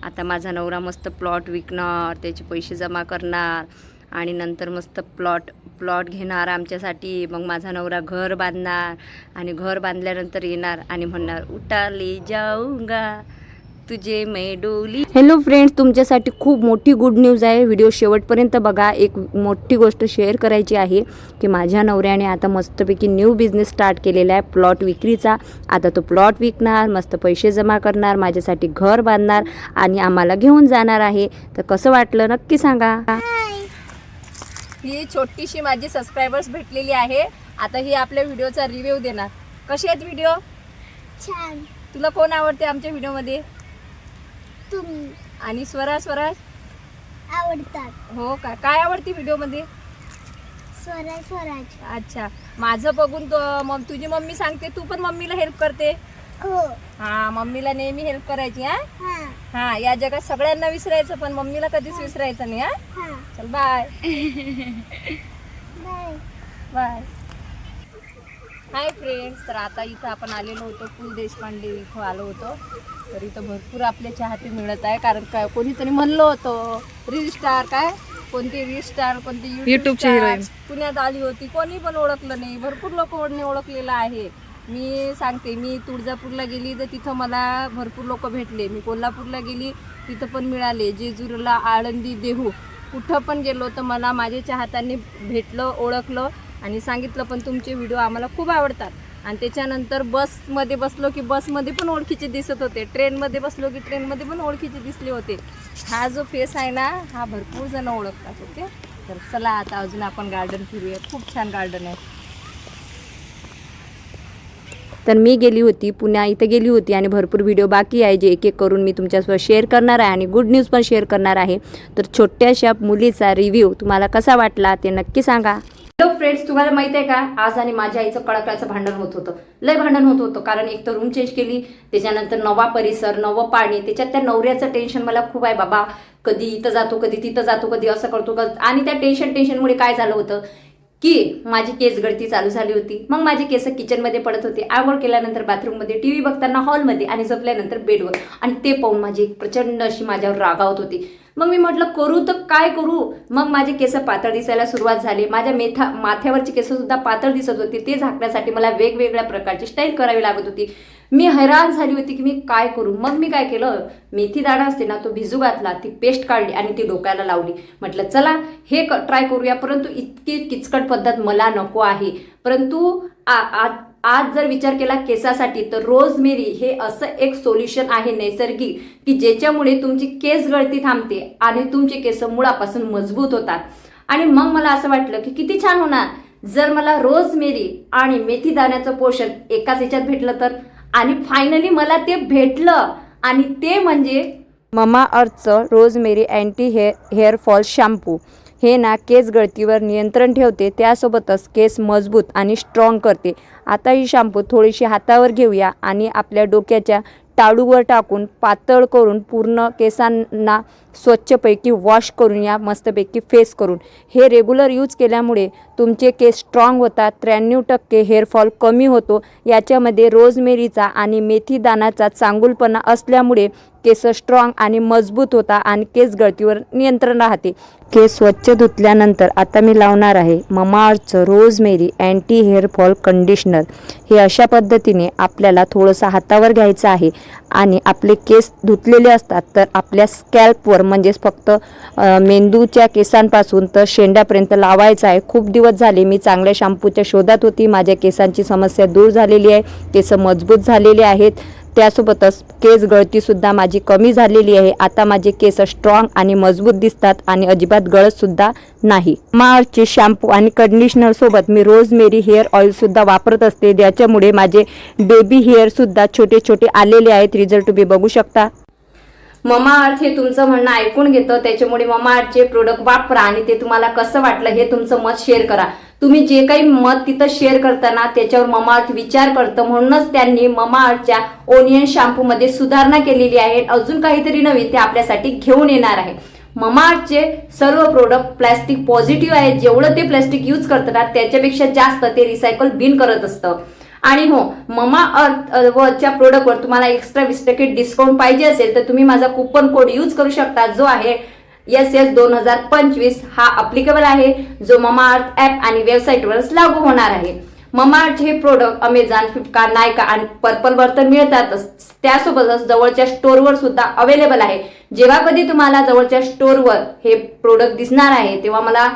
आता माझा नवरा मस्त प्लॉट विकणार, त्याचे पैसे जमा करणार आणि नंतर मस्त प्लॉट घेणार आमच्यासाठी. मग माझा नवरा घर बांधणार आणि घर बांधल्यानंतर येणार आणि म्हणणार उठा ले जाऊंगा तुझे मैं डोली. हॅलो फ्रेंड्स, तुमच्यासाठी खूप मोठी गुड न्यूज आहे. व्हिडिओ शेवटपर्यंत बघा. एक मोठी गोष्ट शेअर करायची आहे की माझ्या नवऱ्याने आता मस्तपैकी न्यू बिझनेस स्टार्ट केलेला आहे प्लॉट विक्रीचा. आता तो प्लॉट विकणार, मस्त पैसे जमा करणार, माझ्यासाठी घर बांधणार आणि आम्हाला घेऊन जाणार आहे. तर कसं वाटलं नक्की सांगा. ही छोटीशी माझी सबस्क्रायबर्स भेटलेली आहे. आता ही आपल्या व्हिडिओचा रिव्ह्यू देणार. कशी आहेत व्हिडिओ? छान. तुला कोण आवडते आमच्या व्हिडिओमध्ये? तुम्ही. आणि स्वराज आवडतात. हो का? काय आवडते व्हिडिओमध्ये? स्वराज. अच्छा, माझं बघून मग तुझी मम्मी सांगते तू पण मम्मीला हेल्प करते? हो. हा, मम्मीला नेहमी हेल्प करायची. हा हा. हा, या जगात सगळ्यांना विसरायचं पण मम्मीला कधीच विसरायचं नाही. हा, हा. चल bye. Bye. Bye. Hi friends, तर आता इथं आपण आलेलो होतो पु ल देशपांडे इथं आलो होतो. तर इथं भरपूर आपले चाहते मिळत आहे. कारण काय कोणीतरी म्हणलं होतं रील स्टार, काय कोणती रील स्टार, कोणती युट्यूबची हिरोईन पुण्यात आली होती. कोणी पण ओळखलं नाही, भरपूर लोक ओळखलेलं आहे. मी सांगते, मी तुळजापूरला गेली तर तिथं मला भरपूर लोक भेटले. मी कोल्हापूरला गेली तिथं पण मिळाले. जेजुरीला, आळंदी, देहू, कुठं पण गेलो तर मला माझे चाहत्यांनी भेटलं, ओळखलं आणि सांगितलं पण तुमचे व्हिडिओ आम्हाला खूप आवडतात. आणि त्याच्यानंतर बसमध्ये बसलो की बसमध्ये पण ओळखीचे दिसत होते, ट्रेनमध्ये बसलो की ट्रेनमध्ये पण ओळखीचे दिसले होते. हा जो फेस आहे ना, हा भरपूर जण ओळखतात. ओके, तर चला आता अजून आपण गार्डन फिरूया. खूप छान गार्डन आहे. तर मी गेली होती इथं गेली होती आणि भरपूर व्हिडिओ बाकी आहे जे एक एक करून मी तुमच्यासोबत शेअर करणार आहे आणि गुड न्यूज पण शेअर करणार आहे. तर छोट्याशा मुलीचा रिव्ह्यू तुम्हाला कसा वाटला ते नक्की सांगा. हॅलो फ्रेंड्स, तुम्हाला माहिती आहे का, आज आणि माझ्या आईचं कळकळाचं भांडण होत होतं. लय भांडण होत होतं. कारण एक तर रूम चेंज केली, त्याच्यानंतर नवा परिसर, नवं पाणी, त्याच्यात त्या नवऱ्याचं टेन्शन मला खूप आहे बाबा. कधी इथं जातो, कधी तिथं जातो, कधी असं करतो. आणि त्या टेन्शनमुळे काय झालं होतं की माझी केस गळती चालू झाली होती. मग माझे केस किचनमध्ये पडत होते, आंघोळ केल्यानंतर बाथरूममध्ये, टी व्ही बघताना हॉलमध्ये आणि झोपल्यानंतर बेडवर. आणि ते पाहून माझी प्रचंड अशी माझ्यावर रागावत होती. मग मी म्हटलं करू तर काय करू. मग माझे केस पातळ दिसायला सुरुवात झाली. माझ्या माथ्यावरची केस सुद्धा पातळ दिसत होती. ते झाकण्यासाठी मला वेगवेगळ्या प्रकारची स्टाईल करावी लागत होती. मी हैराण झाली होती की मी काय करू. मग मी काय केलं, मेथी दाणा असते ना तो भिजू घातला, ती पेस्ट काढली आणि ती डोक्याला लावली. म्हटलं चला हे ट्राय करूया. परंतु इतकी किचकट पद्धत मला नको आहे. परंतु आज जर विचार केला केसासाठी तर रोजमेरी हे असं एक सोल्युशन आहे नैसर्गिक की ज्याच्यामुळे तुमची केस गळती थांबते आणि तुमचे केस मुळापासून मजबूत होतात. आणि मग मला असं वाटलं की किती छान होणार जर मला रोजमेरी आणि मेथी दाण्याचं पोषण एकाच ह्याच्यात भेटलं तर. आणि फायनली मला ते भेटलं आणि ते म्हणजे ममाअर्थचं rosemary anti hair fall shampoo. हे ना केस गळतीवर नियंत्रण ठेवते, त्यासोबतच केस मजबूत आणि स्ट्रॉंग करते. आता ही शॅम्पू थोडीशी हातावर घेऊया आणि आपल्या डोक्याच्या टाळूवर टाकून पातळ करून पूर्ण केसांना स्वच्छपैकी वॉश करून या मस्तपैकी फेस करून. हे रेग्युलर यूज केल्यामुळे तुमचे केस स्ट्रॉंग होतात. 93% हेअरफॉल कमी होतो. याच्यामध्ये रोजमेरीचा आणि मेथी दाण्याचा चांगुलपणा असल्यामुळे केस स्ट्रॉंग आणि मजबूत होता आणि केस गळतीवर नियंत्रण राहते. केस स्वच्छ धुतल्यानंतर आता मी लावणार आहे ममाअर्थचं rosemary anti hair fall conditioner. हे अशा पद्धतीने आपल्याला थोडंसं हातावर घ्यायचं आहे आणि आपले केस धुतलेले असतात तर आपल्या स्कॅल्पवर म्हणजेच फक्त मेंदूच्या केसांपासून तर शेंड्यापर्यंत लावायचं आहे. खूप दिवस झाले मी चांगल्या शॅम्पूच्या शोधात होती. माझ्या केसांची समस्या दूर झालेली आहे, केस मजबूत झालेले आहेत. त्यासोबतच केस गळतीसुद्धा माझी कमी झालेली आहे. आता माझे केस स्ट्रॉंग आणि मजबूत दिसतात आणि अजिबात गळतसुद्धा नाही. ममाअर्थचे शॅम्पू आणि कंडिशनरसोबत मी रोजमेरी हेअर ऑइलसुद्धा वापरत असते, ज्याच्यामुळे माझे बेबी हेअरसुद्धा छोटे छोटे आलेले आहेत. रिझल्ट तुम्ही बघू शकता. ममाअर्थ हे तुमचं म्हणणं ऐकून घेतं, त्याच्यामुळे ममाअर्थचे प्रोडक्ट वापरा आणि ते तुम्हाला कसं वाटलं हे तुमचं मत शेअर करा. तुम्ही जे काही मत तिथं शेअर करताना त्याच्यावर ममाअर्थ विचार करतं, म्हणूनच त्यांनी ममाअर्थच्या ओनियन शॅम्पूमध्ये सुधारणा केलेली आहे. अजून काहीतरी नवीन ते आपल्यासाठी घेऊन येणार आहे. ममाअर्थचे सर्व प्रोडक्ट प्लॅस्टिक पॉझिटिव्ह आहे. जेवढं ते प्लॅस्टिक यूज करतात त्याच्यापेक्षा जास्त ते रिसायकल बिन करत असतं. आणि हो, ममा अर्थ वरच्या प्रोडक्टवर तुम्हाला एक्स्ट्रा 20% डिस्काउंट पाहिजे असेल तर तुम्ही माझा कुपन कोड यूज करू शकता, जो आहे SS2025. हा अप्लिकेबल आहे, जो ममा अर्थ ॲप आणि वेबसाईटवरच लागू होणार आहे. ममा अर्थचे हे प्रोडक्ट अमेझॉन, फ्लिपकार्ट, नायका आणि पर्पलवर तर मिळतातच, त्यासोबतच जवळच्या स्टोअरवर सुद्धा अवेलेबल आहे. जेव्हा कधी तुम्हाला जवळच्या स्टोअरवर हे प्रोडक्ट दिसणार आहे तेव्हा मला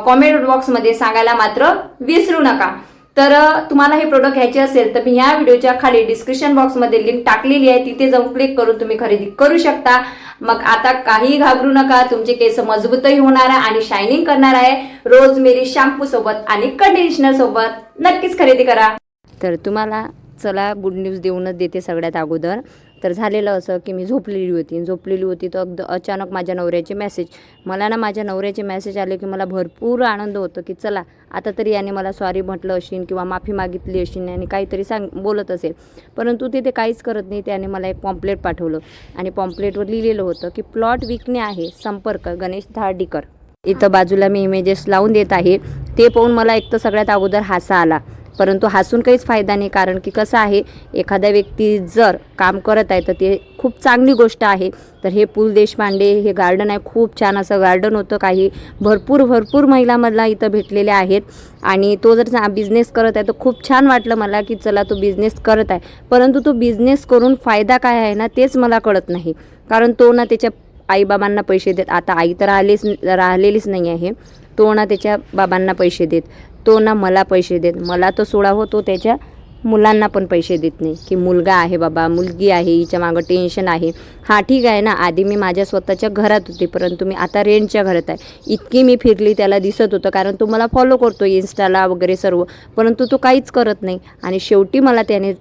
कॉमेंट बॉक्समध्ये सांगायला मात्र विसरू नका. तर तुम्हाला हे प्रोडक्ट घ्यायचे असेल तर मी ह्या व्हिडिओच्या खाली डिस्क्रिप्शन बॉक्समध्ये लिंक टाकलेली आहे, तिथे जाऊन क्लिक करून तुम्ही खरेदी करू शकता. मग आता काही घाबरू नका, तुमचे केस मजबूतही होणार आहे आणि शायनिंग करणार आहे. रोजमेरी शॅम्पू सोबत आणि कंडिशनर सोबत नक्कीच खरेदी करा. तर तुम्हाला चला गुड न्यूज देऊनच देते सगळ्यात अगोदर. तर झालेलं असं की मी झोपलेली होती तर अगदी अचानक माझ्या नवऱ्याचे मेसेज, मला ना माझ्या नवऱ्याचे मेसेज आले की मला भरपूर आनंद होतो की चला आता तरी याने मला सॉरी म्हटलं असेल किंवा माफी मागितली असेल आणि काहीतरी बोलत असेल. परंतु ते काहीच करत नाही. त्याने मला एक पॉम्पलेट पाठवलं आणि पॉम्पलेटवर लिहिलेलं होतं की प्लॉट विकणे आहे, संपर्क गणेश धार्डीकर. इथं बाजूला मी इमेजेस लावून देत आहे. ते पाहून मला एक तर सगळ्यात अगोदर हसा आला, परंतु हसून काहीच फायदा नाही. कारण की कसं आहे, एखाद्या व्यक्ती जर काम करत आहे तर ते खूप चांगली गोष्ट आहे. तर हे पु ल देशपांडे हे गार्डन आहे, खूप छान असं गार्डन होतं. काही भरपूर महिला मला इथं भेटलेल्या आहेत आणि तो जर बिझनेस करत आहे तर खूप छान वाटलं मला की चला तो बिझनेस करत आहे. परंतु तो बिझनेस करून फायदा काय आहे ना तेच मला कळत नाही. कारण तो ना त्याच्या आईबाबांना पैसे देत, आता आई तर राहिलेलीच नाही आहे, तो ना त्याच्या बाबांना पैसे देत, तो ना मला पैसे देत. मला तर सोडावं, तो त्याच्या मुलांना पण पैसे देत नाही. की मुलगा आहे बाबा, मुलगी आहे, हिच्या मागं टेन्शन आहे. हां ठीक आहे ना, आधी मी माझ्या स्वतःच्या घरात होते, परंतु मी आता रेंटच्या घरात आहे. इतकी मी फिरली, त्याला दिसत होतं कारण तो मला फॉलो करतो इन्स्टाला वगैरे सर्व, परंतु तो काहीच करत नाही. आणि शेवटी मला त्याने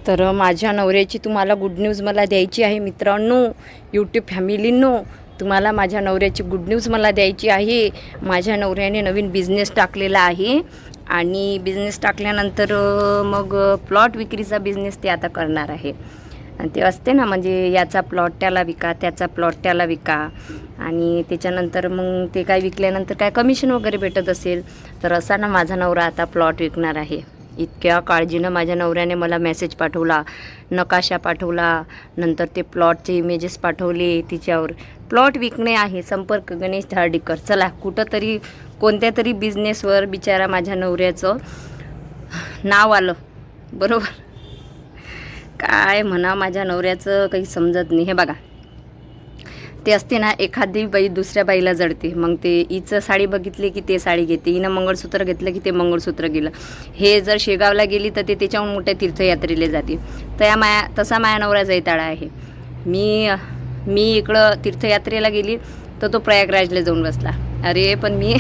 तर माझ्या नवऱ्याची तुम्हाला गुड न्यूज मला द्यायची आहे मित्रांनो, यूट्यूब फॅमिलींनो. तुम्हाला माझ्या नवऱ्याची गुड न्यूज मला द्यायची आहे. माझ्या नवऱ्याने नवीन बिझनेस टाकलेला आहे आणि बिझनेस टाकल्यानंतर मग प्लॉट विक्रीचा बिझनेस ते आता करणार आहे. आणि ते असते ना, म्हणजे याचा प्लॉट त्याला विका, त्याचा प्लॉट त्याला विका, आणि त्याच्यानंतर मग ते काय विकल्यानंतर काय कमिशन वगैरे भेटत असेल. तर असा ना माझा नवरा आता प्लॉट विकणार आहे. इतक्या काळजीनं माझ्या नवऱ्याने मला मेसेज पाठवला, नकाशा पाठवला, नंतर ते प्लॉटचे इमेजेस पाठवले, तिच्यावर प्लॉट विकणे आहे, संपर्क गणेश धार्डीकर. चला कुठंतरी कोणत्या तरी बिझनेसवर बिचारा माझ्या नवऱ्याचं नाव आलं, बरोबर. काय म्हणा, माझ्या नवऱ्याचं काही समजत नाही. हे बघा, ते असते ना, एखादी बाई दुसऱ्या बाईला जडते, मग ते हिचं साडी बघितली की ते साडी घेते, हिनं मंगळसूत्र घेतलं की ते मंगळसूत्र गेलं. हे जर शेगावला गेली तर ते त्याच्याहून मोठ्या तीर्थयात्रेला जाते. तसा माया नवऱ्याचा इताळा आहे. मी इकडं तीर्थयात्रेला गेली तर तो प्रयागराजला जाऊन बसला. अरे पण मी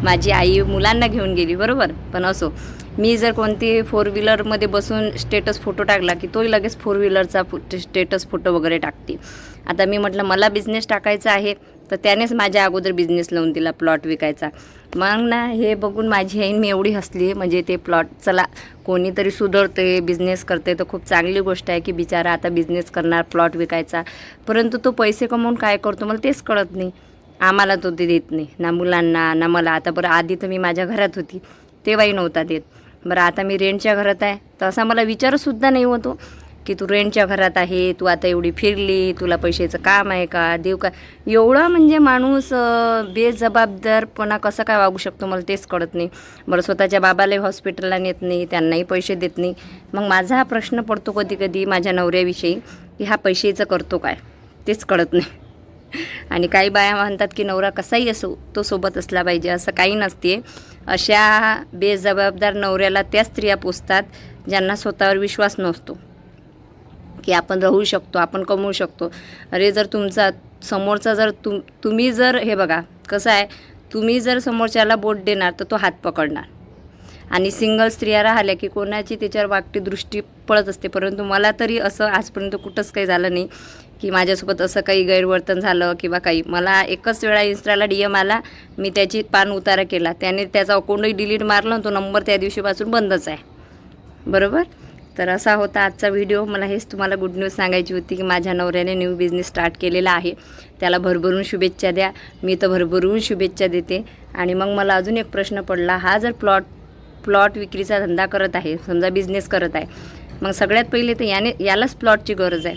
माझी आई मुलांना घेऊन गेली, बरोबर. पण असो, मी जर कोणती 4 व्हीलरमध्ये बसून स्टेटस फोटो टाकला की तोही लगेच 4 व्हीलरचा स्टेटस फोटो वगैरे टाकते. आता मी म्हटलं मला बिझनेस टाकायचा आहे, तर त्यानेच माझ्या अगोदर बिझनेस लावून दिला प्लॉट विकायचा. मग ना हे बघून माझी आईन मी एवढी हसली, म्हणजे ते प्लॉट, चला कोणीतरी सुधारते, बिझनेस करते तर खूप चांगली गोष्ट आहे की बिचारा आता बिझनेस करणार, प्लॉट विकायचा. परंतु तो पैसे कमवून काय करतो मला तेच कळत नाही. आम्हाला तो ते देत नाही, ना मुलांना ना मला. आता बरं, आधी तर मी माझ्या घरात होती तेव्हाही नव्हता देत. बरं आता मी रेंटच्या घरात आहे, तर असा मला विचारसुद्धा नाही होतो की तू रेंटच्या घरात आहे, तू आता एवढी फिरली, तुला पैशाचं काम आहे का, देऊ का. एवढा म्हणजे माणूस बेजबाबदारपणा कसं काय वागू शकतो मला तेच कळत नाही. बरं स्वतःच्या बाबालाही हॉस्पिटलला नेत नाही, त्यांनाही पैसे देत नाही. मग माझा हा प्रश्न पडतो कधी कधी माझ्या नवऱ्याविषयी की हा पैशाचं करतो काय तेच कळत नाही. आणि काही बाया म्हणतात की नवरा कसाही असो तो सोबत असला पाहिजे, असं काही नसते. अशा बेजबाबदार नवऱ्याला त्या स्त्रिया पोसतात ज्यांना स्वतःवर विश्वास नसतो की आपण राहू शकतो, आपण कमवू शकतो. अरे जर तुमचा समोरचा जर तुम्ही जर, हे बघा कसं आहे, तुम्ही जर समोरच्याला बोट देणार तर तो हात पकडणार. आणि सिंगल स्त्रिया राहिल्या की कोणाची त्याच्यावर वाकटी दृष्टी पडत असते. परंतु मला तरी असं आजपर्यंत कुठंच काही झालं नाही की माझ्यासोबत असं काही गैरवर्तन झालं किंवा काही. मला एकच वेळा इन्स्टाला DM आला, मी त्याची पान उतारा केला, त्याने त्याचा अकाउंटही डिलीट मारलं, तो नंबर त्या दिवशीपासून बंदच आहे, बरोबर. तर असा होता आजचा व्हिडिओ. मला हेच तुम्हाला गुड न्यूज सांगायची होती की माझ्या नवऱ्याने न्यू बिझनेस स्टार्ट केलेला आहे. त्याला भरभरून शुभेच्छा द्या. मी तर भरभरून शुभेच्छा देते. आणि मग मला अजून एक प्रश्न पडला, हा जर प्लॉट प्लॉट विक्रीचा धंदा करत आहे, समजा बिझनेस करत आहे, मग सगळ्यात पहिले तर यालाच प्लॉटची गरज आहे.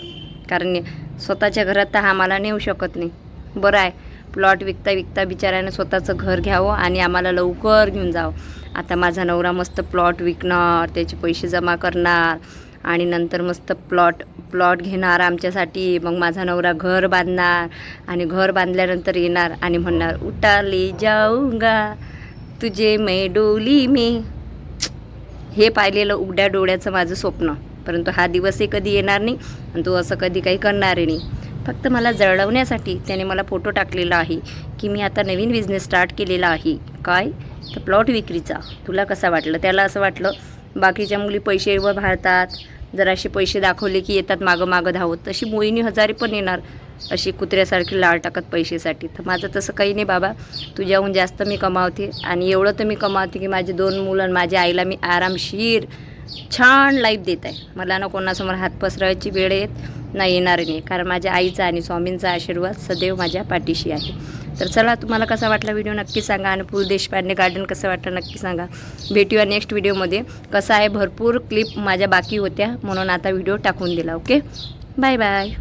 कारण स्वतःच्या घरात तर आम्हाला नेऊ शकत नाही. बरं आहे, प्लॉट विकता विकता बिचाऱ्यानं स्वतःचं घर घ्यावं आणि आम्हाला लवकर घेऊन जावं. आता माझा नवरा मस्त प्लॉट विकणार, त्याचे पैसे जमा करणार आणि नंतर मस्त प्लॉट घेणार आमच्यासाठी. मग माझा नवरा घर बांधणार आणि घर बांधल्यानंतर येणार आणि म्हणणार उठा ले जाऊंगा तुझे मैं डोली में. हे पाहिलेलं उघड्या डोळ्याचं माझं स्वप्न, परंतु हा दिवसही कधी येणार नाही आणि तो असं कधी काही करणारही नाही. फक्त मला जळवण्यासाठी त्याने मला फोटो टाकलेला आहे की मी आता नवीन बिझनेस स्टार्ट केलेला आहे. काय तर प्लॉट विक्रीचा. तुला कसा वाटलं? त्याला असं वाटलं बाकीच्या मुली पैसे भारतात, जराशे पैसे दाखवले की येतात मागं मागं धावत, तशी मोहिनी हजारे पण येणार अशी कुत्र्यासारखी लाळ टाकत पैशासाठी. तर माझं तसं काही नाही बाबा, तुझ्याहून जास्त मी कमावते आणि एवढं तर मी कमावते की माझे 2 मुलं आणि माझ्या आईला मी आरामशीर छान लाईफ देत आहे. मला ना कोणासमोर हात पसरवायची वेळ येणार नाही, कारण माझ्या आईचा आणि स्वामींचा आशीर्वाद सदैव माझ्या पाठीशी आहे. तर चला, तुम्हाला कसा वाटला व्हिडिओ नक्की सांगा आणि पु ल देशपांडे गार्डन कसं वाटलं नक्की सांगा. भेटूया नेक्स्ट व्हिडिओमध्ये. कसं आहे, भरपूर क्लिप माझ्या बाकी होत्या म्हणून आता व्हिडिओ टाकून दिला. Okay, bye bye.